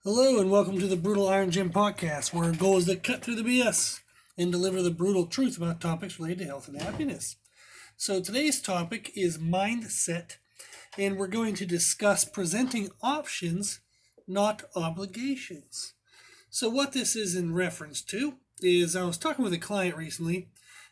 Hello and welcome to the Brutal Iron Gym podcast, where our goal is to cut through the BS and deliver the brutal truth about topics related to health and happiness. So today's topic is mindset, and we're going to discuss presenting options, not obligations. So what this is in reference to is I was talking with a client recently,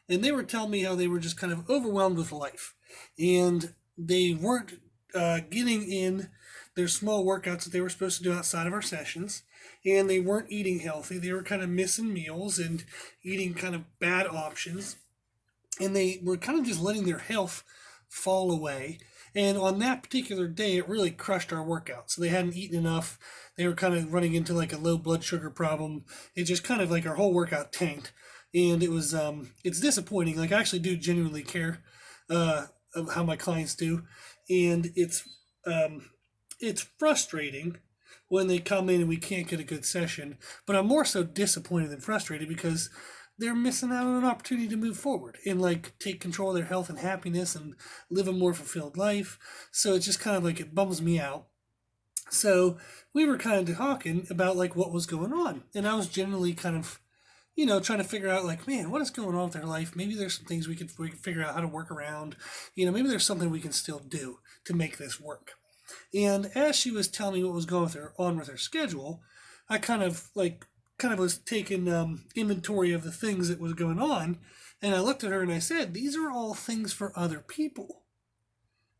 and they were telling me how they were just kind of overwhelmed with life, and they weren't getting in their small workouts that they were supposed to do outside of our sessions, and they weren't eating healthy. They were kind of missing meals and eating kind of bad options, and they were kind of just letting their health fall away. And on that particular day, it really crushed our workout. So they hadn't eaten enough. They were kind of running into like a low blood sugar problem. It just kind of like our whole workout tanked, and it was it's disappointing. Like I actually do genuinely care of how my clients do, and it's frustrating when they come in and we can't get a good session, but I'm more so disappointed than frustrated because they're missing out on an opportunity to move forward and like take control of their health and happiness and live a more fulfilled life. So it's just kind of like it bums me out. So we were kind of talking about like what was going on, and I was generally kind of trying to figure out like, man, what is going on with their life? Maybe there's some things we can figure out how to work around. Maybe there's something we can still do to make this work. And as she was telling me what was going on with her schedule, I kind of was taking inventory of the things that was going on, and I looked at her and I said, "These are all things for other people.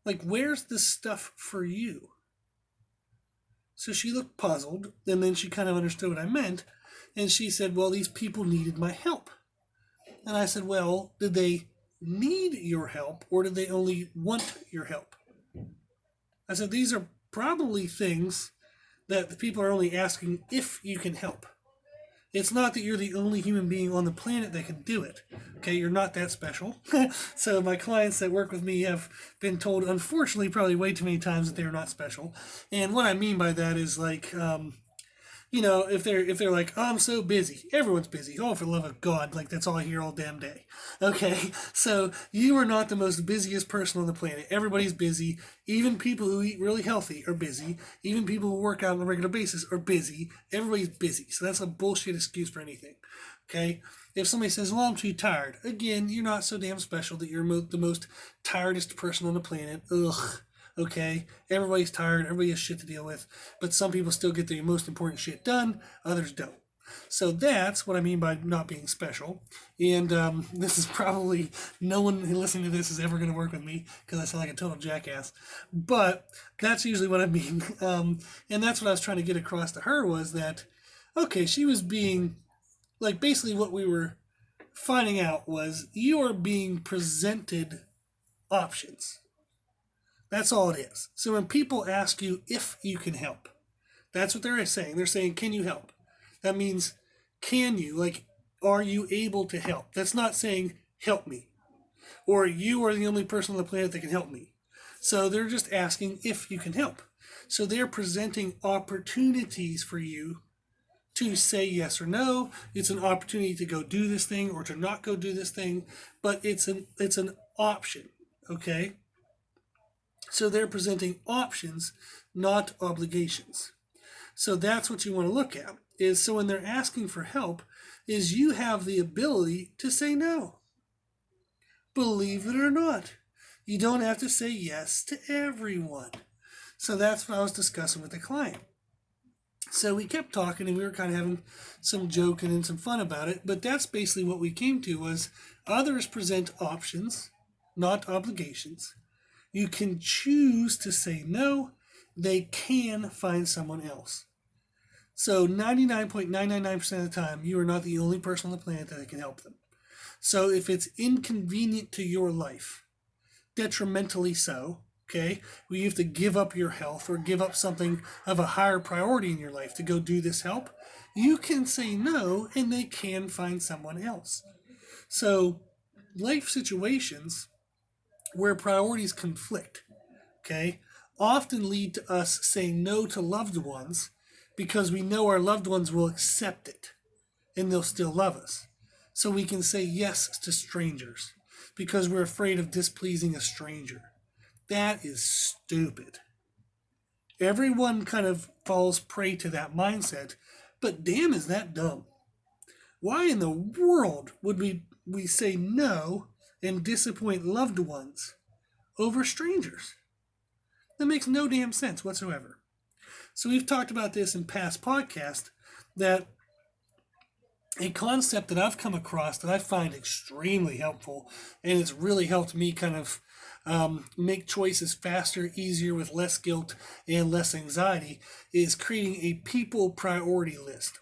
Like, where's the stuff for you?" So she looked puzzled, and then she kind of understood what I meant, and she said, "Well, these people needed my help." And I said, "Well, did they need your help, or did they only want your help?" I said, "These are probably things that the people are only asking if you can help. It's not that you're the only human being on the planet that can do it. Okay, you're not that special." So my clients that work with me have been told, unfortunately, probably way too many times that they're not special. And what I mean by that is like, if they're like, "Oh, I'm so busy," everyone's busy. Oh, for the love of God, like that's all I hear all damn day. Okay, so you are not the most busiest person on the planet. Everybody's busy. Even people who eat really healthy are busy. Even people who work out on a regular basis are busy. Everybody's busy. So that's a bullshit excuse for anything. Okay, if somebody says, "Well, I'm too tired," again, you're not so damn special that you're the most tiredest person on the planet. Ugh. Okay, everybody's tired, everybody has shit to deal with, but some people still get their most important shit done, others don't. So that's what I mean by not being special. And this is probably no one listening to this is ever going to work with me because I sound like a total jackass. But that's usually what I mean. And that's what I was trying to get across to her was that, okay, she was being, like basically what we were finding out was you are being presented options. That's all it is. So when people ask you if you can help, that's what they're saying. They're saying, "Can you help?" That means, can you? Like, are you able to help? That's not saying, "Help me," or "You are the only person on the planet that can help me." So they're just asking if you can help. So they're presenting opportunities for you to say yes or no. It's an opportunity to go do this thing or to not go do this thing, but it's an option, okay? So they're presenting options, not obligations. So that's what you want to look at. Is so when they're asking for help, is you have the ability to say no. Believe it or not, you don't have to say yes to everyone. So that's what I was discussing with the client. So we kept talking and we were kind of having some joking and some fun about it, but that's basically what we came to was others present options, not obligations. You can choose to say no. They can find someone else. So 99.999% of the time, you are not the only person on the planet that can help them. So if it's inconvenient to your life, detrimentally so, okay, where you have to give up your health or give up something of a higher priority in your life to go do this help, you can say no and they can find someone else. So life situations where priorities conflict, okay, often lead to us saying no to loved ones because we know our loved ones will accept it and they'll still love us. So we can say yes to strangers because we're afraid of displeasing a stranger. That is stupid. Everyone kind of falls prey to that mindset. But damn, is that dumb? Why in the world would we say no and disappoint loved ones over strangers? That makes no damn sense whatsoever. So we've talked about this in past podcasts, that a concept that I've come across that I find extremely helpful, and it's really helped me kind of make choices faster, easier, with less guilt and less anxiety, is creating a people priority list.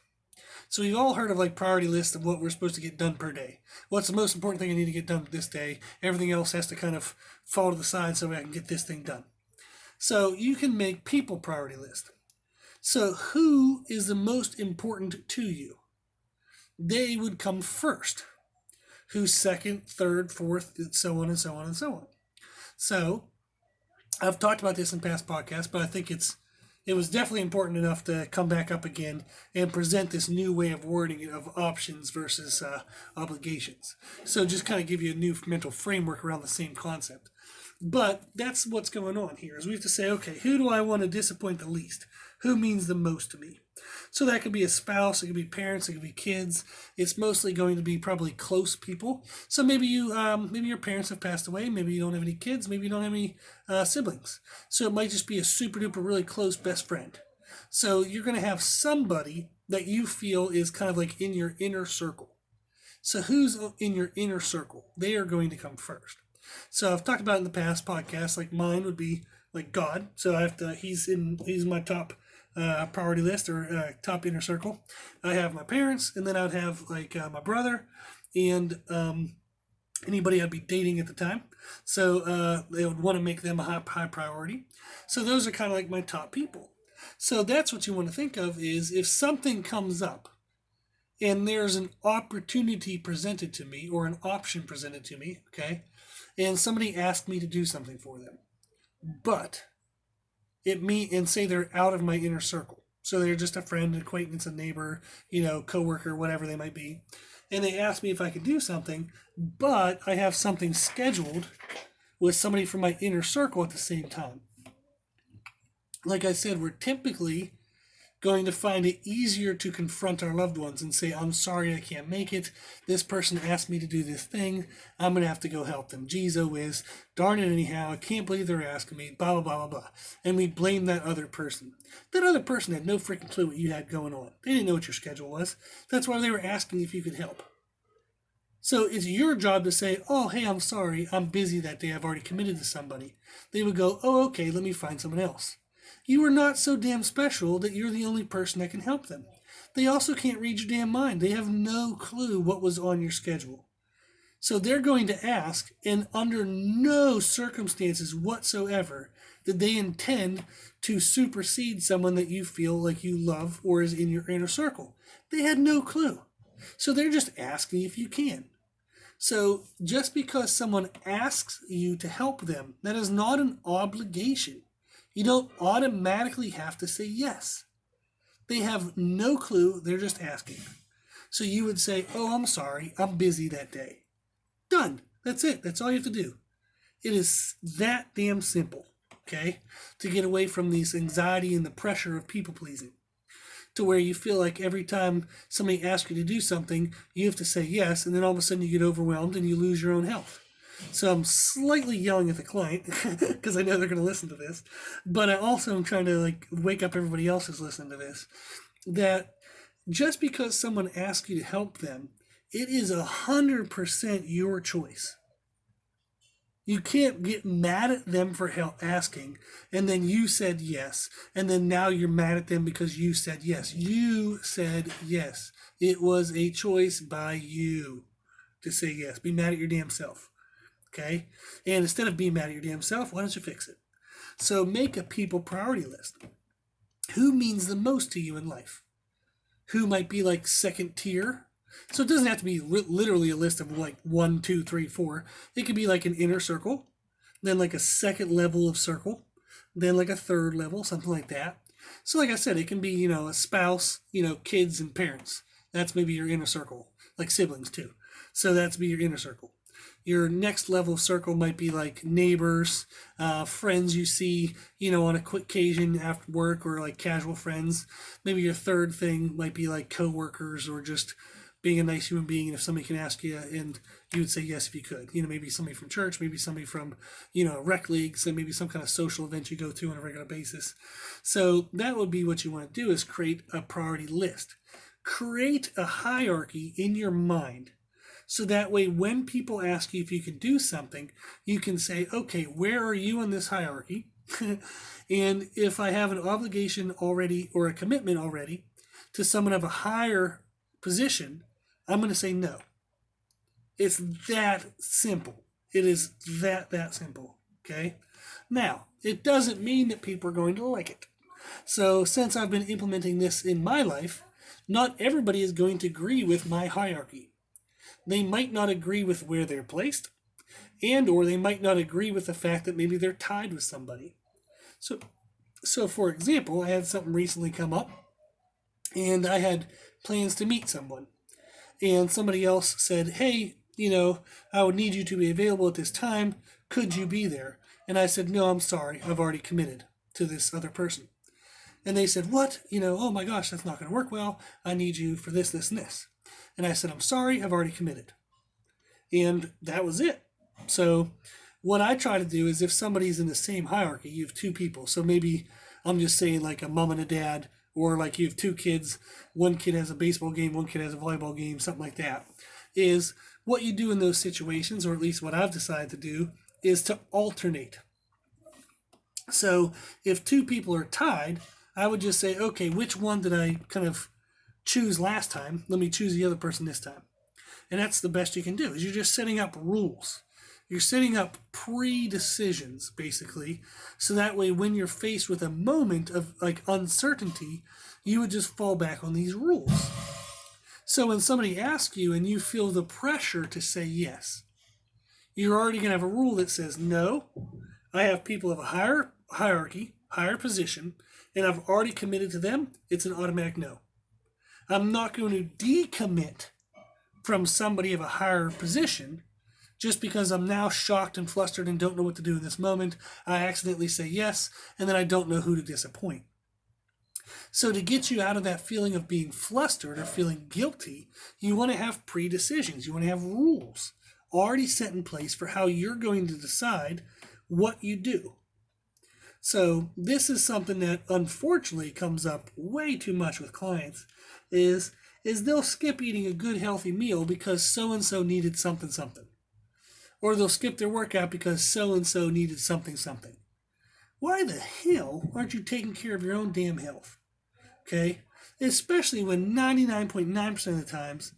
So we've all heard of like priority lists of what we're supposed to get done per day. What's the most important thing I need to get done this day? Everything else has to kind of fall to the side so I can get this thing done. So you can make people priority list. So who is the most important to you? They would come first. Who's second, third, fourth, so on and so on and so on. So I've talked about this in past podcasts, but I think it was definitely important enough to come back up again and present this new way of wording it, of options versus obligations. So just kind of give you a new mental framework around the same concept. But that's what's going on here, is we have to say, okay, who do I want to disappoint the least? Who means the most to me? So that could be a spouse, it could be parents, it could be kids. It's mostly going to be probably close people. So maybe maybe your parents have passed away, maybe you don't have any kids, maybe you don't have any siblings. So it might just be a super duper really close best friend. So you're going to have somebody that you feel is kind of like in your inner circle. So who's in your inner circle? They are going to come first. So I've talked about in the past podcasts, like mine would be like God. So he's my top priority list, or top inner circle. I have my parents, and then I'd have like my brother and anybody I'd be dating at the time. So they would want to make them a high priority. So those are kind of like my top people. So that's what you want to think of, is if something comes up and there's an opportunity presented to me, or an option presented to me, okay, and somebody asked me to do something for them, but and say they're out of my inner circle. So they're just a friend, an acquaintance, a neighbor, coworker, whatever they might be. And they ask me if I can do something, but I have something scheduled with somebody from my inner circle at the same time. Like I said, we're typically going to find it easier to confront our loved ones and say, I'm sorry I can't make it. This person asked me to do this thing. I'm going to have to go help them. Geez, oh whiz. Darn it anyhow. I can't believe they're asking me. Blah, blah, blah, blah, blah. And we blame that other person. That other person had no freaking clue what you had going on. They didn't know what your schedule was. That's why they were asking if you could help. So it's your job to say, oh, hey, I'm sorry. I'm busy that day. I've already committed to somebody. They would go, oh, okay, let me find someone else. You are not so damn special that you're the only person that can help them. They also can't read your damn mind. They have no clue what was on your schedule. So they're going to ask, and under no circumstances whatsoever did they intend to supersede someone that you feel like you love or is in your inner circle. They had no clue. So they're just asking if you can. So just because someone asks you to help them, that is not an obligation. You don't automatically have to say yes. They have no clue. They're just asking. So you would say, oh, I'm sorry. I'm busy that day. Done. That's it. That's all you have to do. It is that damn simple, okay, to get away from this anxiety and the pressure of people pleasing, to where you feel like every time somebody asks you to do something, you have to say yes, and then all of a sudden you get overwhelmed and you lose your own health. So I'm slightly yelling at the client because I know they're going to listen to this, but I also am trying to wake up everybody else who's listening to this, that just because someone asks you to help them, it is 100% your choice. You can't get mad at them for asking, and then you said yes, and then now you're mad at them because you said yes. You said yes. It was a choice by you to say yes. Be mad at your damn self. Okay? And instead of being mad at your damn self, why don't you fix it? So make a people priority list. Who means the most to you in life? Who might be like second tier? So it doesn't have to be literally a list of like 1, 2, 3, 4. It could be like an inner circle, then like a second level of circle, then like a third level, something like that. So like I said, it can be, a spouse, kids and parents. That's maybe your inner circle, like siblings too. So that's be your inner circle. Your next level circle might be like neighbors, friends you see, on a quick occasion after work, or like casual friends. Maybe your third thing might be like coworkers, or just being a nice human being. And if somebody can ask you, and you would say yes if you could. Maybe somebody from church, maybe somebody from, rec leagues, and maybe some kind of social event you go to on a regular basis. So that would be what you want to do, is create a priority list. Create a hierarchy in your mind. So that way, when people ask you if you can do something, you can say, okay, where are you on this hierarchy? And if I have an obligation already, or a commitment already, to someone of a higher position, I'm going to say no. It's that simple. It is that simple. Okay? Now, it doesn't mean that people are going to like it. So since I've been implementing this in my life, not everybody is going to agree with my hierarchy. They might not agree with where they're placed, and or they might not agree with the fact that maybe they're tied with somebody. So for example, I had something recently come up, and I had plans to meet someone. And somebody else said, hey, I would need you to be available at this time. Could you be there? And I said, no, I'm sorry. I've already committed to this other person. And they said, what? Oh my gosh, that's not going to work well. I need you for this, this, and this. And I said, I'm sorry, I've already committed. And that was it. So what I try to do is, if somebody's in the same hierarchy, you have two people. So maybe I'm just saying like a mom and a dad, or like you have two kids, one kid has a baseball game, one kid has a volleyball game, something like that. Is what you do in those situations, or at least what I've decided to do, is to alternate. So if two people are tied, I would just say, okay, which one did I kind of choose last time? Let me choose the other person this time. And that's the best you can do, is you're just setting up rules. You're setting up pre-decisions, basically, so that way when you're faced with a moment of like uncertainty, you would just fall back on these rules. So when somebody asks you and you feel the pressure to say yes, you're already going to have a rule that says, no, I have people of a higher hierarchy, higher position, and I've already committed to them. It's an automatic no. I'm not going to decommit from somebody of a higher position just because I'm now shocked and flustered and don't know what to do in this moment. I accidentally say yes, and then I don't know who to disappoint. So to get you out of that feeling of being flustered or feeling guilty, you want to have pre-decisions. You want to have rules already set in place for how you're going to decide what you do. So this is something that unfortunately comes up way too much with clients, is they'll skip eating a good healthy meal because so-and-so needed something. Or they'll skip their workout because so-and-so needed something. Why the hell aren't you taking care of your own damn health? Okay? Especially when 99.9% of the times,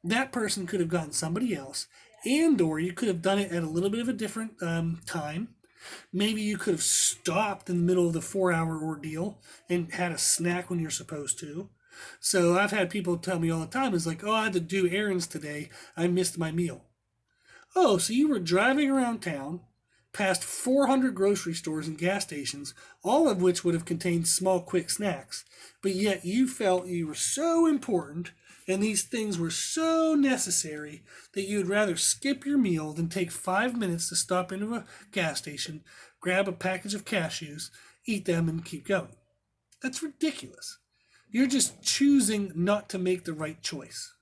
that person could have gotten somebody else, and or you could have done it at a little bit of a different time. Maybe you could have stopped in the middle of the 4-hour ordeal and had a snack when you're supposed to. So I've had people tell me all the time, is like, oh, I had to do errands today. I missed my meal. Oh, so you were driving around town past 400 grocery stores and gas stations, all of which would have contained small, quick snacks, but yet you felt you were so important and these things were so necessary that you would rather skip your meal than take 5 minutes to stop into a gas station, grab a package of cashews, eat them, and keep going. That's ridiculous. You're just choosing not to make the right choice.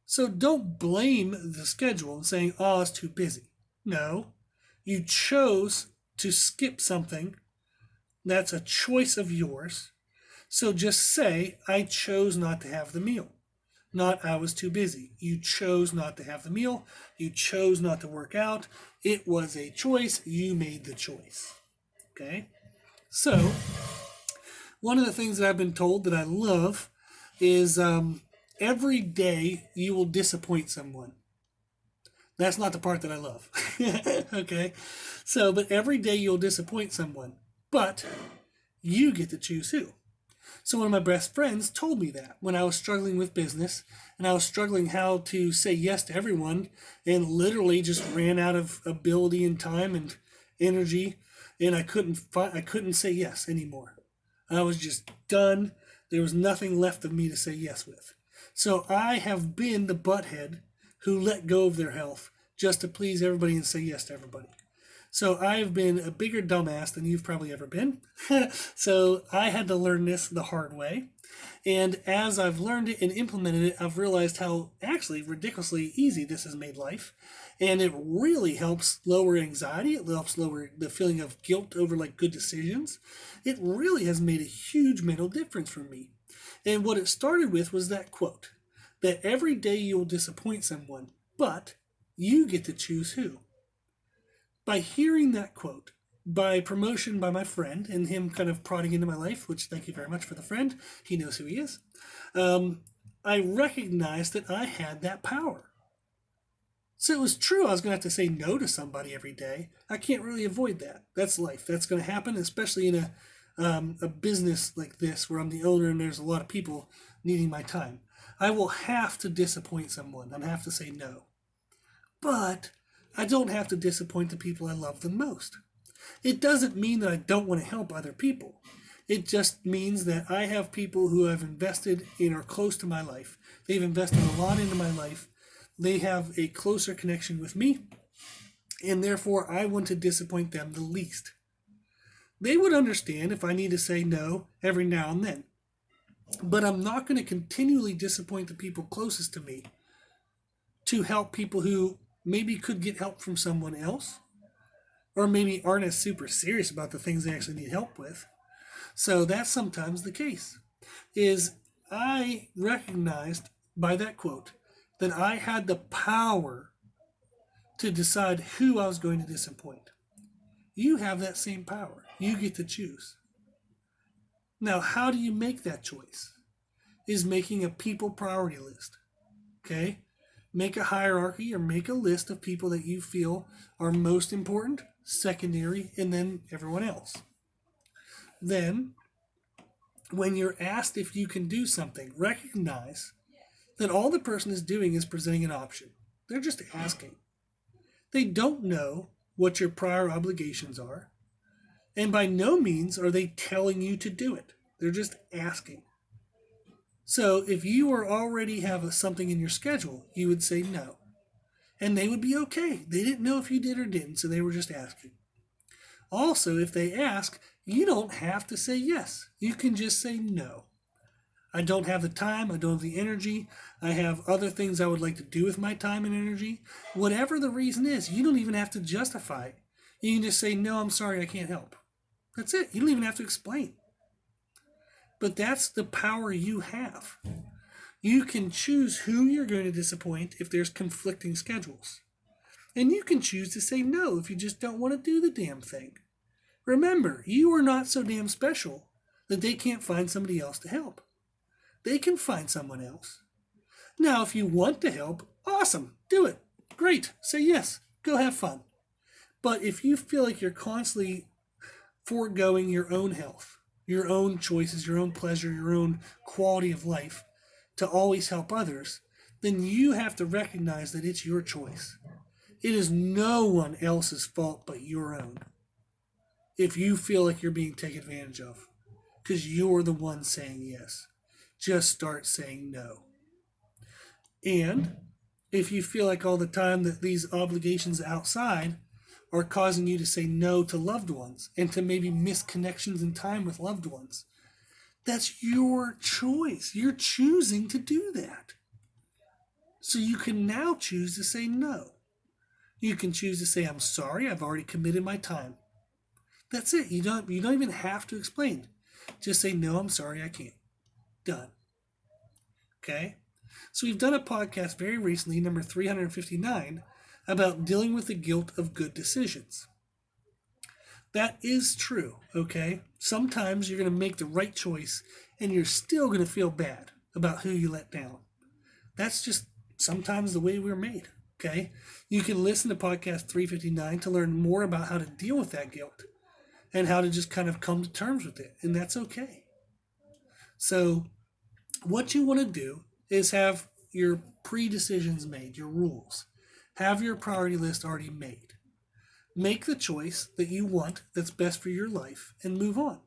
So don't blame the schedule and saying, oh, it's too busy. No, you chose to skip something. That's a choice of yours. So just say, I chose not to have the meal. Not, I was too busy. You chose not to have the meal. You chose not to work out. It was a choice. You made the choice. Okay? So, one of the things that I've been told that I love is every day you will disappoint someone. That's not the part that I love. Okay? So, but every day you'll disappoint someone. But you get to choose who. So one of my best friends told me that when I was struggling with business and I was struggling how to say yes to everyone and literally just ran out of ability and time and energy, and I couldn't say yes anymore. I was just done. There was nothing left of me to say yes with. So I have been the butthead who let go of their health just to please everybody and say yes to everybody. So I've been a bigger dumbass than you've probably ever been. So I had to learn this the hard way. And as I've learned it and implemented it, I've realized how actually ridiculously easy this has made life. And it really helps lower anxiety. It helps lower the feeling of guilt over like good decisions. It really has made a huge mental difference for me. And what it started with was that quote, that every day you'll disappoint someone, but you get to choose who. By hearing that quote, by promotion by my friend and him kind of prodding into my life, which thank you very much for the friend, he knows who he is, I recognized that I had that power. So it was true I was going to have to say no to somebody every day. I can't really avoid that. That's life. That's going to happen, especially in a business like this where I'm the owner and there's a lot of people needing my time. I will have to disappoint someone. I have to say no. But I don't have to disappoint the people I love the most. It doesn't mean that I don't want to help other people. It just means that I have people who have invested in or close to my life. They've invested a lot into my life. They have a closer connection with me, and therefore I want to disappoint them the least. They would understand if I need to say no every now and then. But I'm not going to continually disappoint the people closest to me to help people who maybe could get help from someone else, or maybe aren't as super serious about the things they actually need help with. So that's sometimes the case. Is I recognized by that quote that I had the power to decide who I was going to disappoint. You have that same power. You get to choose. Now, how do you make that choice? Is making a people priority list. Okay? Make a hierarchy or make a list of people that you feel are most important, secondary, and then everyone else. Then, when you're asked if you can do something, recognize that all the person is doing is presenting an option. They're just asking. They don't know what your prior obligations are, and by no means are they telling you to do it. They're just asking. So if you are already have something in your schedule, you would say no. And they would be okay. They didn't know if you did or didn't, so they were just asking. Also, if they ask, you don't have to say yes. You can just say no. I don't have the time. I don't have the energy. I have other things I would like to do with my time and energy. Whatever the reason is, you don't even have to justify it. You can just say, no, I'm sorry, I can't help. That's it. You don't even have to explain. But that's the power you have. You can choose who you're going to disappoint if there's conflicting schedules. And you can choose to say no if you just don't want to do the damn thing. Remember, you are not so damn special that they can't find somebody else to help. They can find someone else. Now, if you want to help, awesome, do it. Great, say yes, go have fun. But if you feel like you're constantly foregoing your own health, your own choices, your own pleasure, your own quality of life to always help others, then you have to recognize that it's your choice. It is no one else's fault but your own. If you feel like you're being taken advantage of, because you're the one saying yes, just start saying no. And if you feel like all the time that these obligations outside are causing you to say no to loved ones and to maybe miss connections in time with loved ones, that's your choice. You're choosing to do that. So you can now choose to say no. You can choose to say, I'm sorry, I've already committed my time. That's it. You don't even have to explain. Just say, no, I'm sorry, I can't. Done. Okay? So we've done a podcast very recently, number 359, about dealing with the guilt of good decisions. That is true, okay? Sometimes you're going to make the right choice and you're still going to feel bad about who you let down. That's just sometimes the way we're made, okay? You can listen to podcast 359 to learn more about how to deal with that guilt and how to just kind of come to terms with it, and that's okay. So what you want to do is have your pre-decisions made, your rules. Have your priority list already made. Make the choice that you want that's best for your life and move on.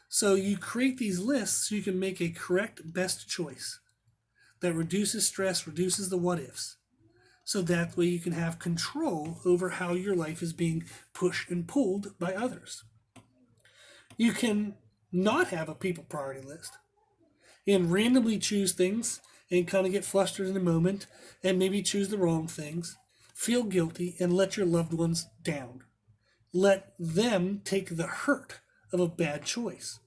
So you create these lists so you can make a correct best choice that reduces stress, reduces the what ifs. So that way you can have control over how your life is being pushed and pulled by others. You can not have a people priority list and randomly choose things and kind of get flustered in the moment and maybe choose the wrong things, feel guilty, and let your loved ones down. Let them take the hurt of a bad choice.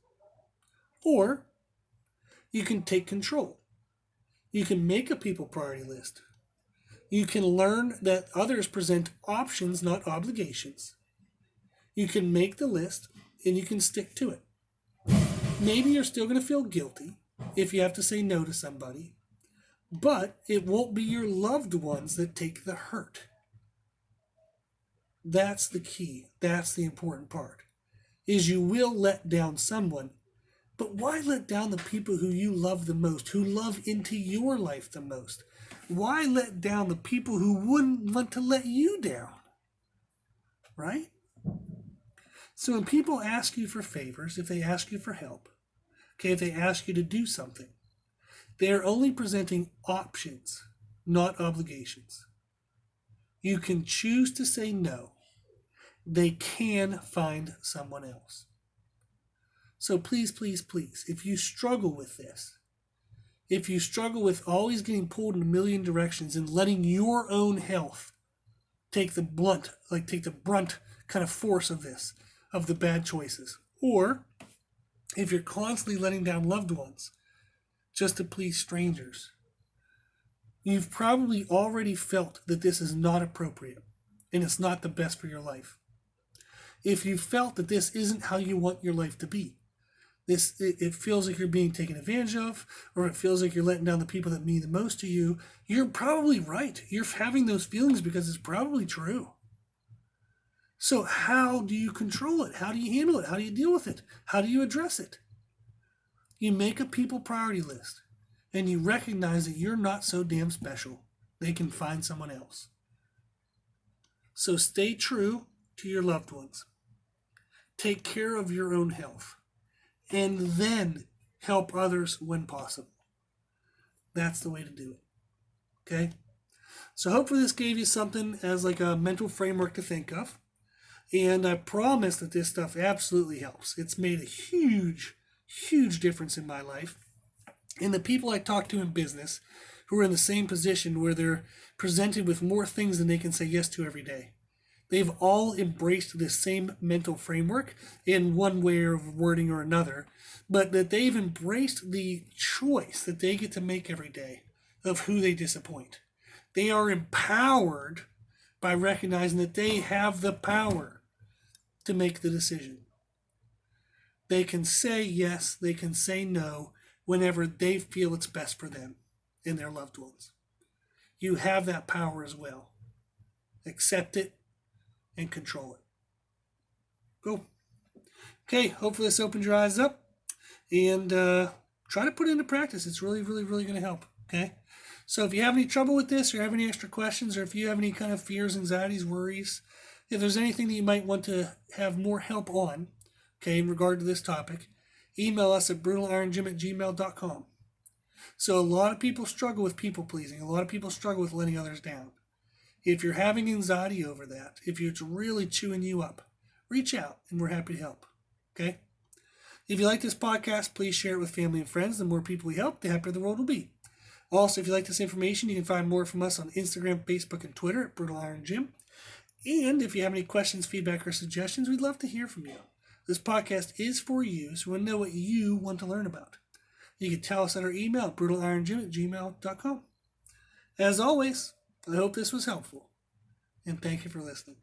Or you can take control. You can make a people priority list. You can learn that others present options, not obligations. You can make the list and you can stick to it. Maybe you're still going to feel guilty if you have to say no to somebody, but it won't be your loved ones that take the hurt. That's the key. That's the important part. Is you will let down someone, but why let down the people who you love the most, who love into your life the most? Why let down the people who wouldn't want to let you down? Right? So when people ask you for favors, if they ask you for help, okay, if they ask you to do something, they are only presenting options, not obligations. You can choose to say no. They can find someone else. So please, please, please, if you struggle with this, if you struggle with always getting pulled in a million directions and letting your own health take the brunt kind of force of this, of the bad choices, or if you're constantly letting down loved ones just to please strangers, you've probably already felt that this is not appropriate and it's not the best for your life. If you felt that this isn't how you want your life to be, it feels like you're being taken advantage of, or it feels like you're letting down the people that mean the most to you, you're probably right. You're having those feelings because it's probably true. So how do you control it? How do you handle it? How do you deal with it? How do you address it? You make a people priority list, and you recognize that you're not so damn special. They can find someone else. So stay true to your loved ones. Take care of your own health, and then help others when possible. That's the way to do it. Okay? So hopefully this gave you something as like a mental framework to think of. And I promise that this stuff absolutely helps. It's made a huge, huge difference in my life. And the people I talk to in business who are in the same position where they're presented with more things than they can say yes to every day. They've all embraced this same mental framework in one way of wording or another, but that they've embraced the choice that they get to make every day of who they disappoint. They are empowered by recognizing that they have the power to make the decision. They can say yes, they can say no whenever they feel it's best for them and their loved ones. You have that power as well. Accept it and control it. Cool. Okay, hopefully this opens your eyes up, and try to put it into practice. It's really, really, really going to help. Okay? So if you have any trouble with this, or have any extra questions, or if you have any kind of fears, anxieties, worries, if there's anything that you might want to have more help on, okay, in regard to this topic, email us at brutalironjim@gmail.com. So a lot of people struggle with people pleasing. A lot of people struggle with letting others down. If you're having anxiety over that, if it's really chewing you up, reach out and we're happy to help. Okay? If you like this podcast, please share it with family and friends. The more people we help, the happier the world will be. Also, if you like this information, you can find more from us on Instagram, Facebook, and Twitter at Brutal Iron Gym. And if you have any questions, feedback, or suggestions, we'd love to hear from you. This podcast is for you, so we know what you want to learn about. You can tell us at our email at brutalironjim@gmail.com. As always, I hope this was helpful, and thank you for listening.